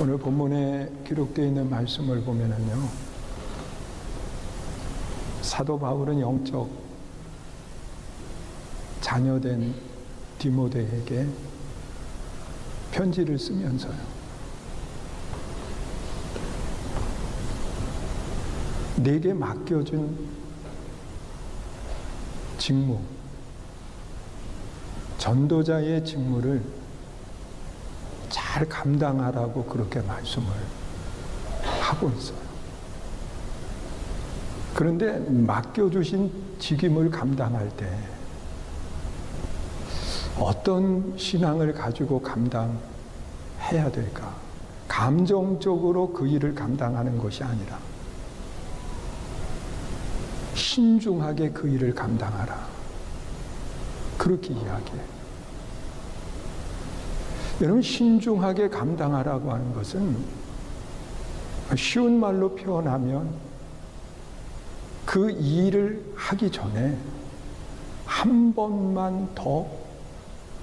오늘 본문에 기록되어 있는 말씀을 보면은요, 사도 바울은 영적 자녀된 디모데에게 편지를 쓰면서요, 내게 맡겨준 직무, 전도자의 직무를 잘 감당하라고 그렇게 말씀을 하고 있어요. 그런데 맡겨주신 직임을 감당할 때 어떤 신앙을 가지고 감당해야 될까? 감정적으로 그 일을 감당하는 것이 아니라 신중하게 그 일을 감당하라, 그렇게 이야기해요. 여러분, 신중하게 감당하라고 하는 것은 쉬운 말로 표현하면 그 일을 하기 전에 한 번만 더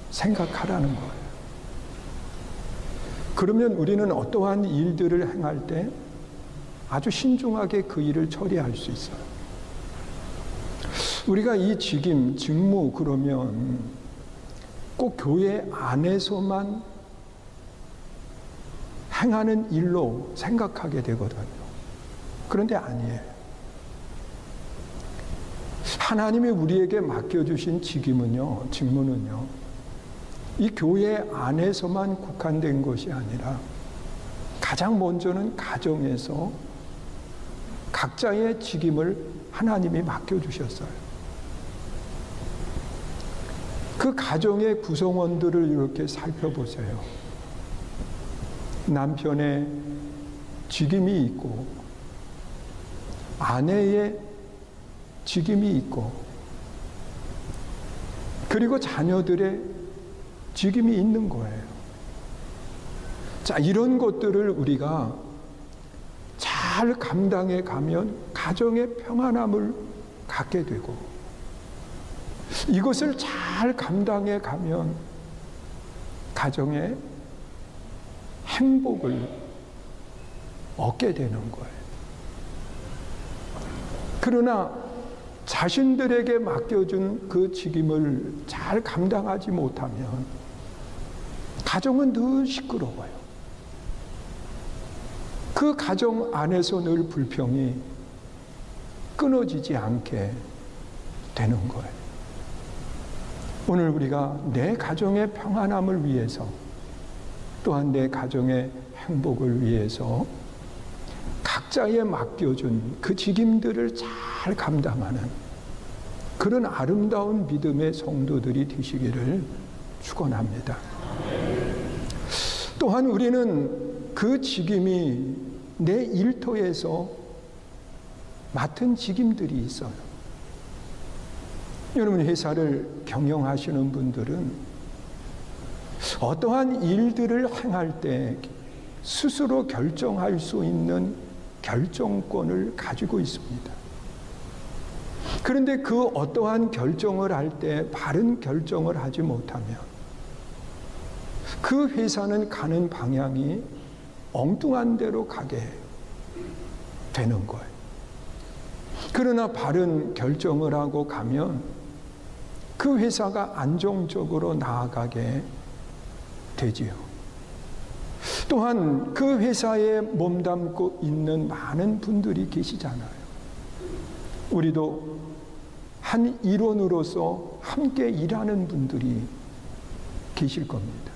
생각하라는 거예요. 그러면 우리는 어떠한 일들을 행할 때 아주 신중하게 그 일을 처리할 수 있어요. 우리가 이 직무 그러면 꼭 교회 안에서만 행하는 일로 생각하게 되거든요. 그런데 아니에요. 하나님이 우리에게 맡겨주신 직무는요, 이 교회 안에서만 국한된 것이 아니라 가장 먼저는 가정에서 각자의 직임을 하나님이 맡겨주셨어요. 그 가정의 구성원들을 이렇게 살펴보세요. 남편의 직임이 있고, 아내의 직임이 있고, 그리고 자녀들의 직임이 있는 거예요. 자, 이런 것들을 우리가 잘 감당해 가면 가정의 평안함을 갖게 되고, 이것을 잘 감당해 가면 가정의 행복을 얻게 되는 거예요. 그러나 자신들에게 맡겨준 그 직임을 잘 감당하지 못하면 가정은 늘 시끄러워요. 그 가정 안에서 늘 불평이 끊어지지 않게 되는 거예요. 오늘 우리가 내 가정의 평안함을 위해서, 또한 내 가정의 행복을 위해서 각자에 맡겨준 그 직임들을 잘 감당하는 그런 아름다운 믿음의 성도들이 되시기를 축원합니다. 또한 우리는 그 직임이 내 일터에서 맡은 직임들이 있어요. 여러분, 회사를 경영하시는 분들은 어떠한 일들을 행할 때 스스로 결정할 수 있는 결정권을 가지고 있습니다. 그런데 그 어떠한 결정을 할 때 바른 결정을 하지 못하면 그 회사는 가는 방향이 엉뚱한 데로 가게 되는 거예요. 그러나 바른 결정을 하고 가면 그 회사가 안정적으로 나아가게 되지요. 또한 그 회사에 몸담고 있는 많은 분들이 계시잖아요. 우리도 한 일원으로서 함께 일하는 분들이 계실 겁니다.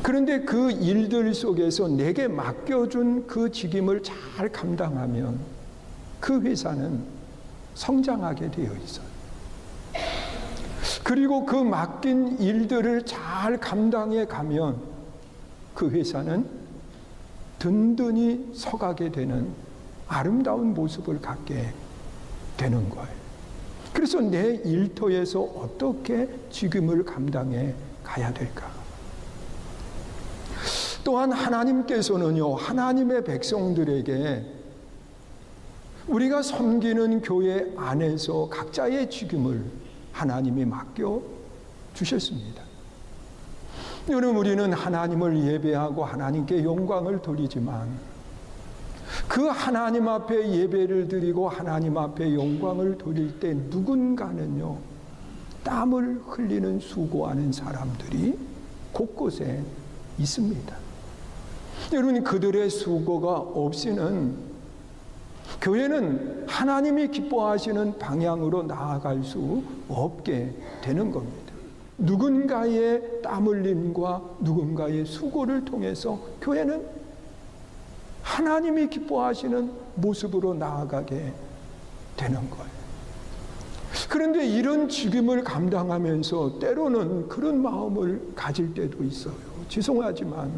그런데 그 일들 속에서 내게 맡겨준 그 직임을 잘 감당하면 그 회사는 성장하게 되어 있어요. 그리고 그 맡긴 일들을 잘 감당해 가면 그 회사는 든든히 서가게 되는 아름다운 모습을 갖게 되는 거예요. 그래서 내 일터에서 어떻게 직임을 감당해 가야 될까? 또한 하나님께서는요, 하나님의 백성들에게 우리가 섬기는 교회 안에서 각자의 직임을 하나님이 맡겨 주셨습니다. 여러분, 우리는 하나님을 예배하고 하나님께 영광을 돌리지만 그 하나님 앞에 예배를 드리고 하나님 앞에 영광을 돌릴 때 누군가는요, 땀을 흘리는 수고하는 사람들이 곳곳에 있습니다. 여러분, 그들의 수고가 없이는 교회는 하나님이 기뻐하시는 방향으로 나아갈 수 없게 되는 겁니다. 누군가의 땀 흘림과 누군가의 수고를 통해서 교회는 하나님이 기뻐하시는 모습으로 나아가게 되는 거예요. 그런데 이런 직임을 감당하면서 때로는 그런 마음을 가질 때도 있어요. 죄송하지만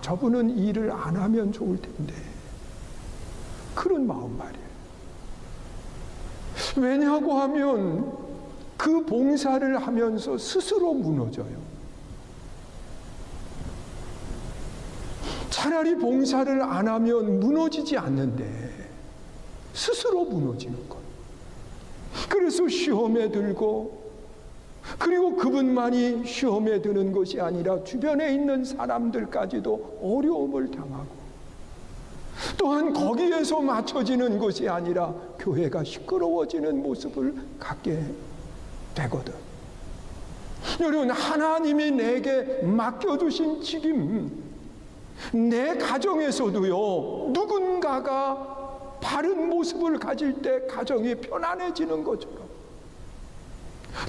저분은 일을 안 하면 좋을 텐데, 그런 마음 말이에요. 왜냐고 하면 그 봉사를 하면서 스스로 무너져요. 차라리 봉사를 안 하면 무너지지 않는데 스스로 무너지는 것. 그래서 시험에 들고, 그리고 그분만이 시험에 드는 것이 아니라 주변에 있는 사람들까지도 어려움을 당하고, 또한 거기에서 맞춰지는 것이 아니라 교회가 시끄러워지는 모습을 갖게 되거든. 여러분, 하나님이 내게 맡겨주신 책임, 내 가정에서도요, 누군가가 바른 모습을 가질 때 가정이 편안해지는 것처럼,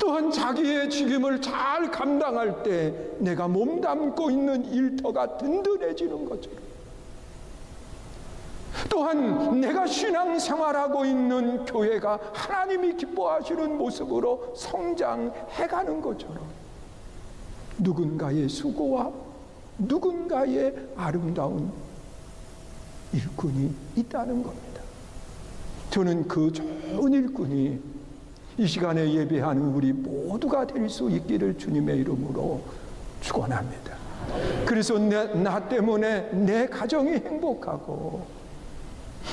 또한 자기의 책임을 잘 감당할 때 내가 몸담고 있는 일터가 든든해지는 것처럼, 또한 내가 신앙생활하고 있는 교회가 하나님이 기뻐하시는 모습으로 성장해가는 것처럼 누군가의 수고와 누군가의 아름다운 일꾼이 있다는 겁니다. 저는 그 좋은 일꾼이 이 시간에 예배하는 우리 모두가 될 수 있기를 주님의 이름으로 축원합니다. 그래서 나 때문에 내 가정이 행복하고,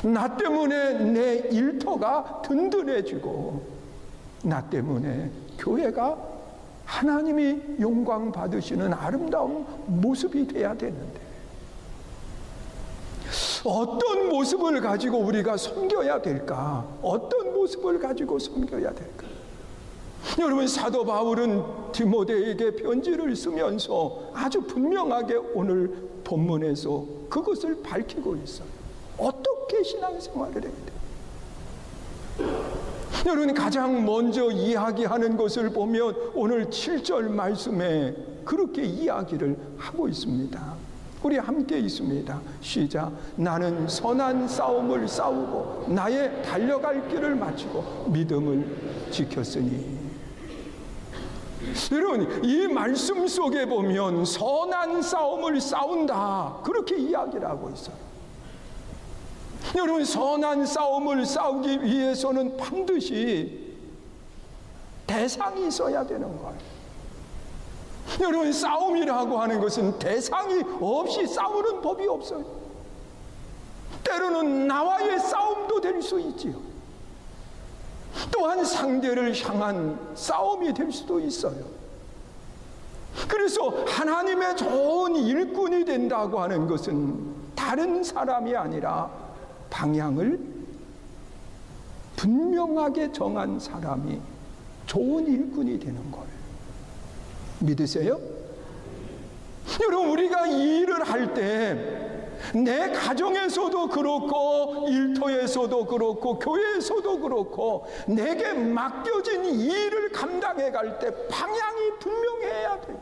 나 때문에 내 일터가 든든해지고, 나 때문에 교회가 하나님이 영광 받으시는 아름다운 모습이 돼야 되는데, 어떤 모습을 가지고 우리가 섬겨야 될까? 어떤 모습을 가지고 섬겨야 될까? 여러분, 사도 바울은 디모데에게 편지를 쓰면서 아주 분명하게 오늘 본문에서 그것을 밝히고 있어요. 어떻게 신앙생활을 해야 돼요? 여러분, 가장 먼저 이야기하는 것을 보면 오늘 7절 말씀에 그렇게 이야기를 하고 있습니다. 우리 함께 있습니다. 시작. 나는 선한 싸움을 싸우고 나의 달려갈 길을 마치고 믿음을 지켰으니. 여러분, 이 말씀 속에 보면 선한 싸움을 싸운다, 그렇게 이야기를 하고 있어요. 여러분, 선한 싸움을 싸우기 위해서는 반드시 대상이 있어야 되는 거예요. 여러분, 싸움이라고 하는 것은 대상이 없이 싸우는 법이 없어요. 때로는 나와의 싸움도 될 수 있지요. 또한 상대를 향한 싸움이 될 수도 있어요. 그래서 하나님의 좋은 일꾼이 된다고 하는 것은 다른 사람이 아니라 방향을 분명하게 정한 사람이 좋은 일꾼이 되는 거예요. 믿으세요? 여러분, 우리가 이 일을 할 때 내 가정에서도 그렇고 일터에서도 그렇고 교회에서도 그렇고 내게 맡겨진 이 일을 감당해 갈 때 방향이 분명해야 돼요.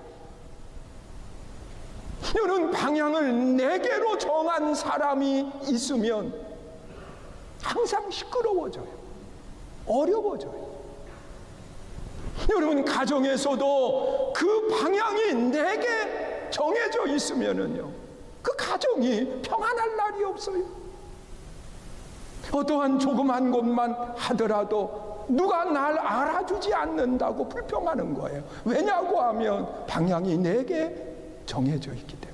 여러분, 방향을 내게로 정한 사람이 있으면 항상 시끄러워져요. 어려워져요. 여러분, 가정에서도 그 방향이 내게 정해져 있으면은요, 그 가정이 평안할 날이 없어요. 어떠한 조그만 것만 하더라도 누가 날 알아주지 않는다고 불평하는 거예요. 왜냐고 하면 방향이 내게 정해져 있기 때문에.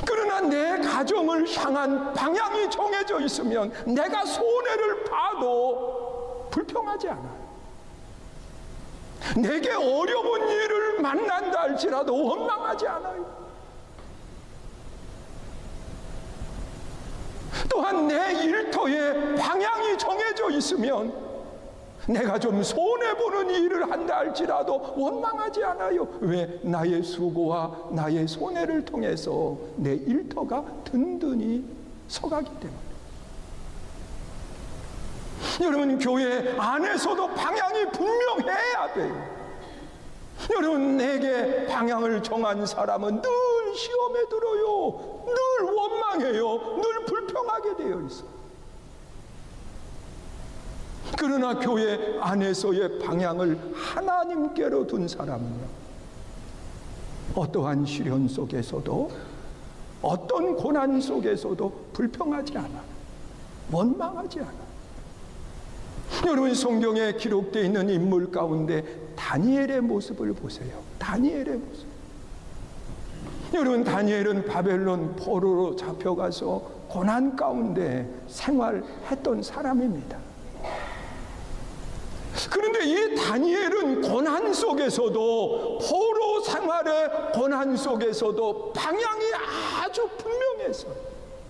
그러나 내 가정을 향한 방향이 정해져 있으면 내가 손해를 봐도 불평하지 않아요. 내게 어려운 일을 만난다 할지라도 원망하지 않아요. 또한 내 일터에 방향이 정해져 있으면 내가 좀 손해보는 일을 한다 할지라도 원망하지 않아요. 왜? 나의 수고와 나의 손해를 통해서 내 일터가 든든히 서가기 때문에. 여러분, 교회 안에서도 방향이 분명해야 돼요. 여러분, 내게 방향을 정한 사람은 늘 시험에 들어요. 늘 원망해요. 늘 불평하게 되어 있어요. 그러나 교회 안에서의 방향을 하나님께로 둔 사람은요, 어떠한 시련 속에서도, 어떤 고난 속에서도 불평하지 않아, 원망하지 않아. 여러분, 성경에 기록되어 있는 인물 가운데 다니엘의 모습을 보세요. 다니엘의 모습. 여러분, 다니엘은 바벨론 포로로 잡혀가서 고난 가운데 생활했던 사람입니다. 그런데 이 다니엘은 고난 속에서도, 포로 생활의 고난 속에서도 방향이 아주 분명해서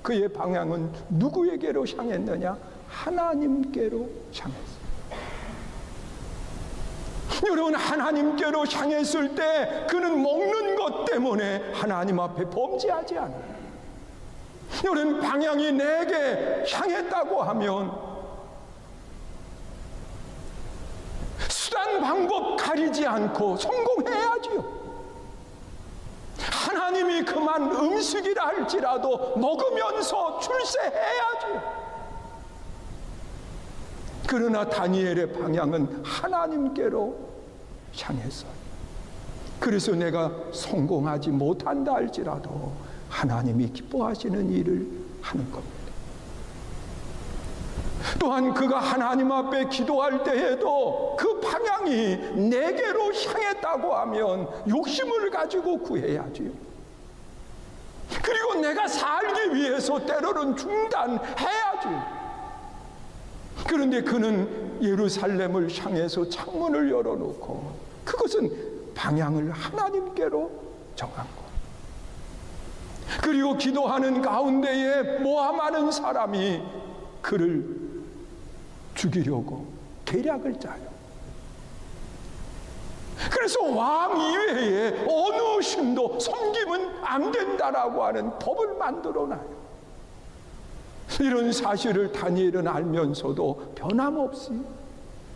그의 방향은 누구에게로 향했느냐? 하나님께로 향했어요. 여러분, 하나님께로 향했을 때 그는 먹는 것 때문에 하나님 앞에 범죄하지 않아요. 여러분, 방향이 내게 향했다고 하면 수단 방법 가리지 않고 성공해야지요. 하나님이 그만 음식이라 할지라도 먹으면서 출세해야지요. 그러나 다니엘의 방향은 하나님께로 향했어요. 그래서 내가 성공하지 못한다 할지라도 하나님이 기뻐하시는 일을 하는 겁니다. 또한 그가 하나님 앞에 기도할 때에도 그 방향이 내게로 향했다고 하면 욕심을 가지고 구해야지요. 그리고 내가 살기 위해서 때로는 중단해야지요. 그런데 그는 예루살렘을 향해서 창문을 열어놓고 그것은 방향을 하나님께로 정한 것. 그리고 기도하는 가운데에 모함하는 사람이 그를 죽이려고 계략을 짜요. 그래서 왕 이외에 어느 신도 섬기면 안 된다라고 하는 법을 만들어놔요. 이런 사실을 다니엘은 알면서도 변함없이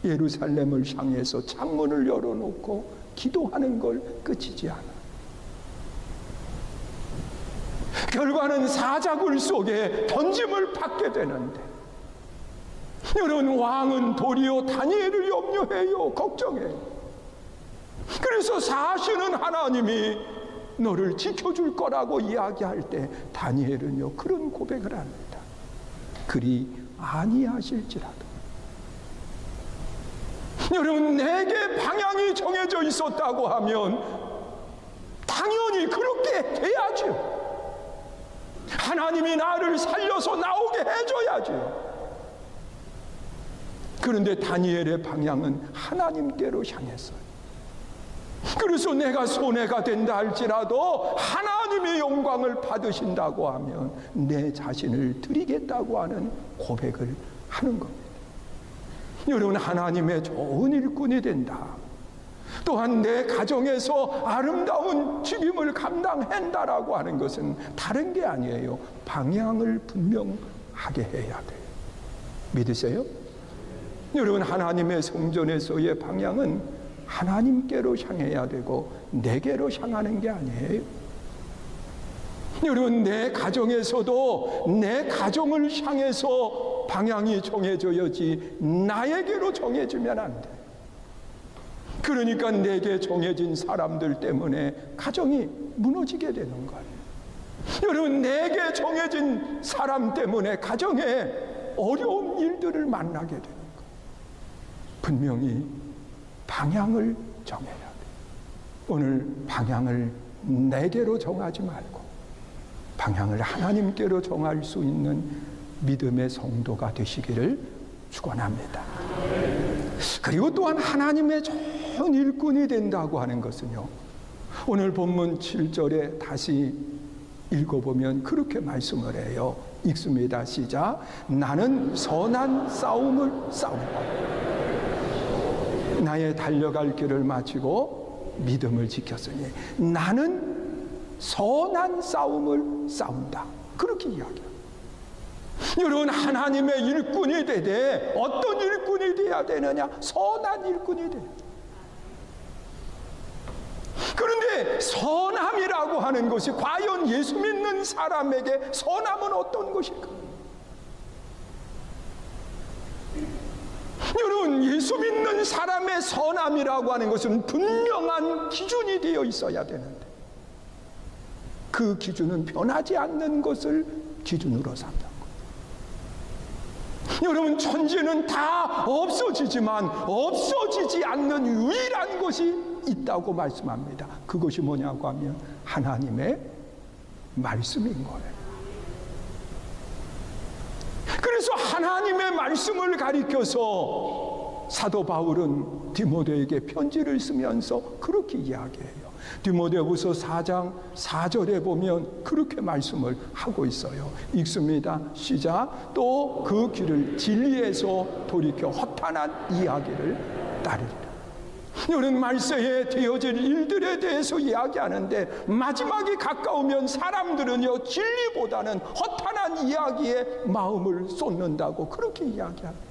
예루살렘을 향해서 창문을 열어놓고 기도하는 걸 그치지 않아. 결과는 사자굴 속에 던짐을 받게 되는데, 여러분, 왕은 도리어 다니엘을 염려해요. 걱정해요. 그래서 사시는 하나님이 너를 지켜줄 거라고 이야기할 때 다니엘은요, 그런 고백을 합니다. 그리 아니하실지라도. 여러분, 내게 방향이 정해져 있었다고 하면 당연히 그렇게 돼야죠. 하나님이 나를 살려서 나오게 해줘야죠. 그런데 다니엘의 방향은 하나님께로 향했어요. 그래서 내가 손해가 된다 할지라도 하나님의 영광을 받으신다고 하면 내 자신을 드리겠다고 하는 고백을 하는 겁니다. 여러분, 하나님의 좋은 일꾼이 된다, 또한 내 가정에서 아름다운 책임을 감당한다라고 하는 것은 다른 게 아니에요. 방향을 분명하게 해야 돼요. 믿으세요? 여러분, 하나님의 성전에서의 방향은 하나님께로 향해야 되고 내게로 향하는 게 아니에요. 여러분, 내 가정에서도 내 가정을 향해서 방향이 정해져야지 나에게로 정해지면 안 돼. 그러니까 내게 정해진 사람들 때문에 가정이 무너지게 되는 거예요. 여러분, 내게 정해진 사람 때문에 가정에 어려운 일들을 만나게 되는 거예요. 분명히 방향을 정해야 돼. 오늘 방향을 내게로 정하지 말고 방향을 하나님께로 정할 수 있는 믿음의 성도가 되시기를 축원합니다. 그리고 또한 하나님의 좋은 좋은 일꾼이 된다고 하는 것은요, 오늘 본문 7절에 다시 읽어보면 그렇게 말씀을 해요. 읽습니다. 시작. 나는 선한 싸움을 싸운다. 나의 달려갈 길을 마치고 믿음을 지켰으니 나는 선한 싸움을 싸운다. 그렇게 이야기해요. 여러분, 하나님의 일꾼이 되되 어떤 일꾼이 돼야 되느냐? 선한 일꾼이 돼요. 그런데 선함이라고 하는 것이 과연 예수 믿는 사람에게 선함은 어떤 것일까? 여러분, 예수 믿는 사람의 선함이라고 하는 것은 분명한 기준이 되어 있어야 되는데 그 기준은 변하지 않는 것을 기준으로 삼는 거예요. 여러분, 천지는 다 없어지지만 없어지지 않는 유일한 것이 있다고 말씀합니다. 그것이 뭐냐고 하면 하나님의 말씀인 거예요. 그래서 하나님의 말씀을 가리켜서 사도 바울은 디모데에게 편지를 쓰면서 그렇게 이야기해요. 디모데후서 4장 4절에 보면 그렇게 말씀을 하고 있어요. 읽습니다. 시작. 또 그 길을 진리에서 돌이켜 허탄한 이야기를 따르리라. 여러분, 말세에 되어질 일들에 대해서 이야기하는데 마지막이 가까우면 사람들은요, 진리보다는 허탄한 이야기에 마음을 쏟는다고 그렇게 이야기합니다.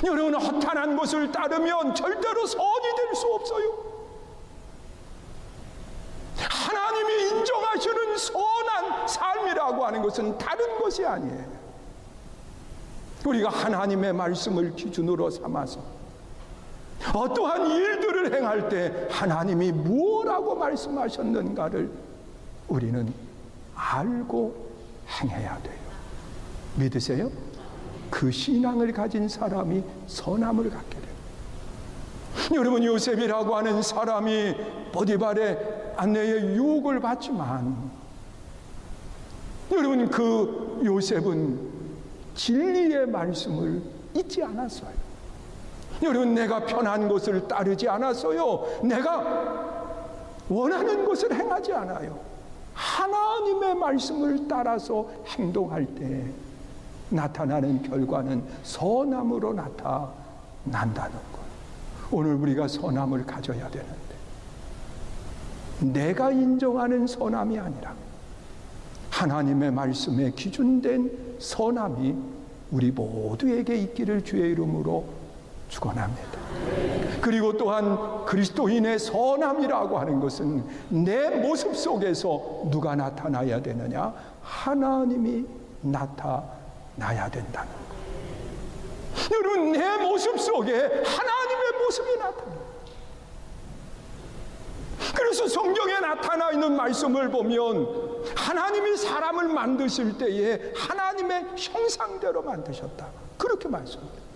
여러분, 허탄한 것을 따르면 절대로 선이 될 수 없어요. 하나님이 인정하시는 선한 삶이라고 하는 것은 다른 것이 아니에요. 우리가 하나님의 말씀을 기준으로 삼아서 어떠한 일들을 행할 때 하나님이 무엇라고 말씀하셨는가를 우리는 알고 행해야 돼요. 믿으세요? 그 신앙을 가진 사람이 선함을 갖게 돼요. 여러분, 요셉이라고 하는 사람이 보디발의 아내의 유혹을 받지만 여러분, 그 요셉은 진리의 말씀을 잊지 않았어요. 여러분, 내가 편한 것을 따르지 않았어요. 내가 원하는 것을 행하지 않아요. 하나님의 말씀을 따라서 행동할 때 나타나는 결과는 선함으로 나타난다는 것. 오늘 우리가 선함을 가져야 되는데 내가 인정하는 선함이 아니라 하나님의 말씀에 기준된 선함이 우리 모두에게 있기를 주의 이름으로 축원합니다. 그리고 또한 그리스도인의 선함이라고 하는 것은 내 모습 속에서 누가 나타나야 되느냐? 하나님이 나타나야 된다는 것. 여러분, 내 모습 속에 하나님의 모습이 나타나요. 그래서 성경에 나타나 있는 말씀을 보면 하나님이 사람을 만드실 때에 하나님의 형상대로 만드셨다. 그렇게 말씀합니다.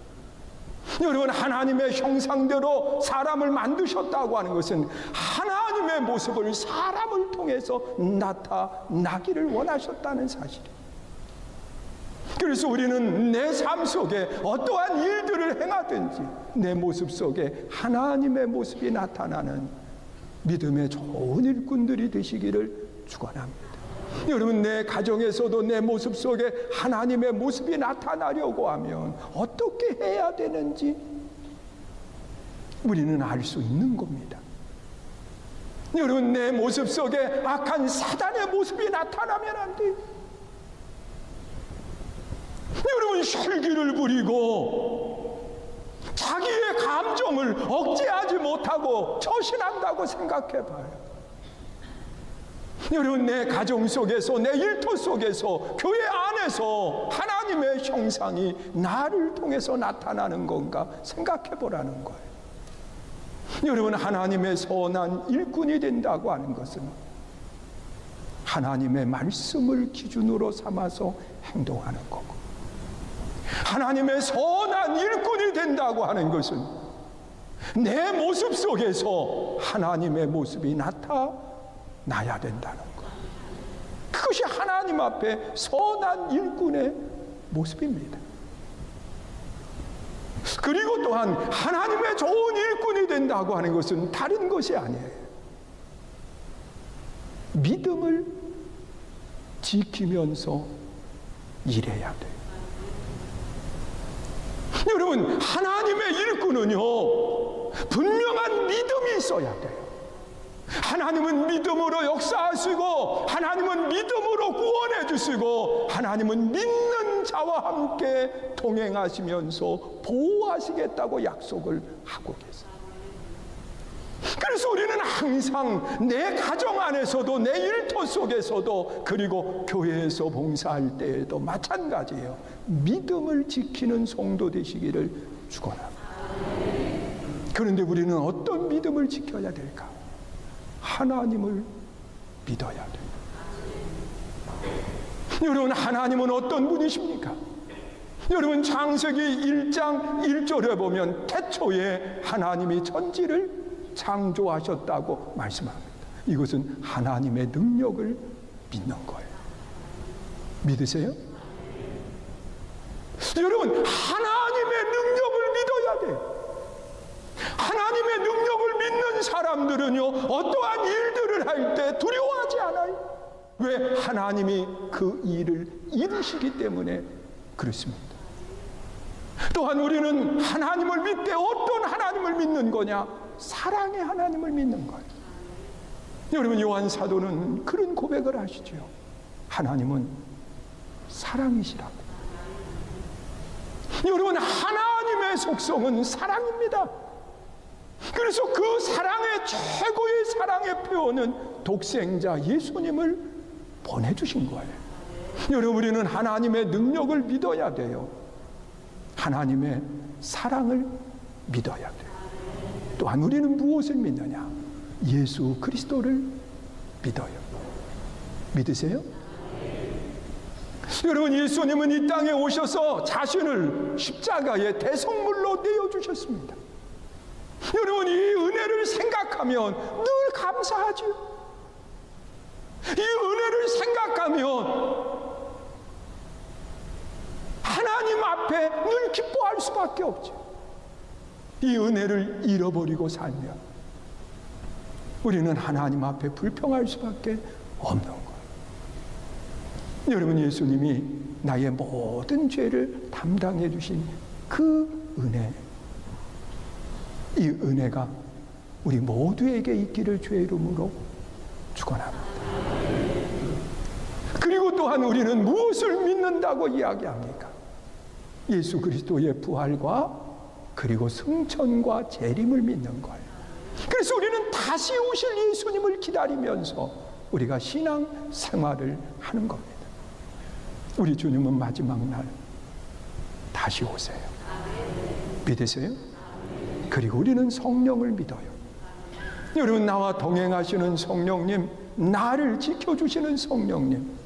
여러분, 하나님의 형상대로 사람을 만드셨다고 하는 것은 하나님의 모습을 사람을 통해서 나타나기를 원하셨다는 사실이에요. 그래서 우리는 내 삶 속에 어떠한 일들을 행하든지 내 모습 속에 하나님의 모습이 나타나는 믿음의 좋은 일꾼들이 되시기를 축원합니다. 여러분, 내 가정에서도 내 모습 속에 하나님의 모습이 나타나려고 하면 어떻게 해야 되는지 우리는 알 수 있는 겁니다. 여러분, 내 모습 속에 악한 사단의 모습이 나타나면 안 돼요. 여러분, 혈기를 부리고 자기의 감정을 억제하지 못하고 처신한다고 생각해 봐요. 여러분, 내 가정 속에서, 내 일터 속에서, 교회 안에서 하나님의 형상이 나를 통해서 나타나는 건가 생각해 보라는 거예요. 여러분, 하나님의 선한 일꾼이 된다고 하는 것은 하나님의 말씀을 기준으로 삼아서 행동하는 거고, 하나님의 선한 일꾼이 된다고 하는 것은 내 모습 속에서 하나님의 모습이 나타나야 된다는 것. 그것이 하나님 앞에 선한 일꾼의 모습입니다. 그리고 또한 하나님의 좋은 일꾼이 된다고 하는 것은 다른 것이 아니에요. 믿음을 지키면서 일해야 돼요. 여러분, 하나님의 일꾼은요, 분명한 믿음이 있어야 돼요. 하나님은 믿음으로 역사하시고, 하나님은 믿음으로 구원해 주시고, 하나님은 믿는 자와 함께 동행하시면서 보호하시겠다고 약속을 하고 계세요. 그래서 우리는 항상 내 가정 안에서도, 내 일터 속에서도, 그리고 교회에서 봉사할 때에도 마찬가지예요. 믿음을 지키는 성도 되시기를 축원합니다. 그런데 우리는 어떤 믿음을 지켜야 될까? 하나님을 믿어야 돼요. 여러분, 하나님은 어떤 분이십니까? 여러분, 창세기 1장 1절에 보면 태초에 하나님이 천지를 창조하셨다고 말씀합니다. 이것은 하나님의 능력을 믿는 거예요. 믿으세요? 여러분, 하나님의 능력을 믿어야 돼요. 하나님의 능력을 믿는 사람들은요, 어떠한 일들을 할 때 두려워하지 않아요. 왜? 하나님이 그 일을 이루시기 때문에 그렇습니다. 또한 우리는 하나님을 믿되 어떤 하나님을 믿는 거냐? 사랑의 하나님을 믿는 거예요. 여러분, 요한 사도는 그런 고백을 하시죠. 하나님은 사랑이시라고. 여러분, 하나님의 속성은 사랑입니다. 그래서 그 사랑의 최고의 사랑의 표현은 독생자 예수님을 보내주신 거예요. 여러분, 우리는 하나님의 능력을 믿어야 돼요. 하나님의 사랑을 믿어야 돼요. 또한 우리는 무엇을 믿느냐? 예수 그리스도를 믿어요. 믿으세요? 여러분, 예수님은 이 땅에 오셔서 자신을 십자가의 대성물로 내어주셨습니다. 여러분, 이 은혜를 생각하면 늘 감사하죠. 이 은혜를 생각하면 하나님 앞에 늘 기뻐할 수밖에 없죠. 이 은혜를 잃어버리고 살면 우리는 하나님 앞에 불평할 수밖에 없는 거예요. 여러분, 예수님이 나의 모든 죄를 담당해 주신 그 은혜, 이 은혜가 우리 모두에게 있기를 주의 이름으로 축원합니다. 그리고 또한 우리는 무엇을 믿는다고 이야기합니까? 예수 그리스도의 부활과 그리고 승천과 재림을 믿는 거예요. 그래서 우리는 다시 오실 예수님을 기다리면서 우리가 신앙 생활을 하는 겁니다. 우리 주님은 마지막 날 다시 오세요. 믿으세요? 그리고 우리는 성령을 믿어요. 여러분, 나와 동행하시는 성령님, 나를 지켜주시는 성령님,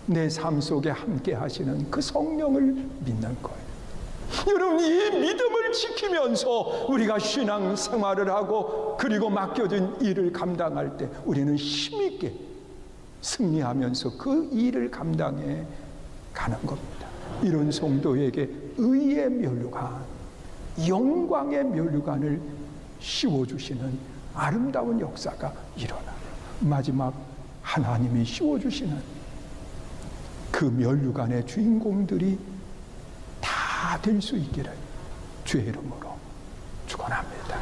내 삶 속에 함께 하시는 그 성령을 믿는 거예요. 여러분, 이 믿음을 지키면서 우리가 신앙 생활을 하고 그리고 맡겨진 일을 감당할 때 우리는 힘있게 승리하면서 그 일을 감당해 가는 겁니다. 이런 성도에게 의의 면류관, 영광의 면류관을 씌워주시는 아름다운 역사가 일어나요. 마지막 하나님이 씌워주시는 그 면류관의 주인공들이 다 될 수 있기를 주의 이름으로 축원합니다.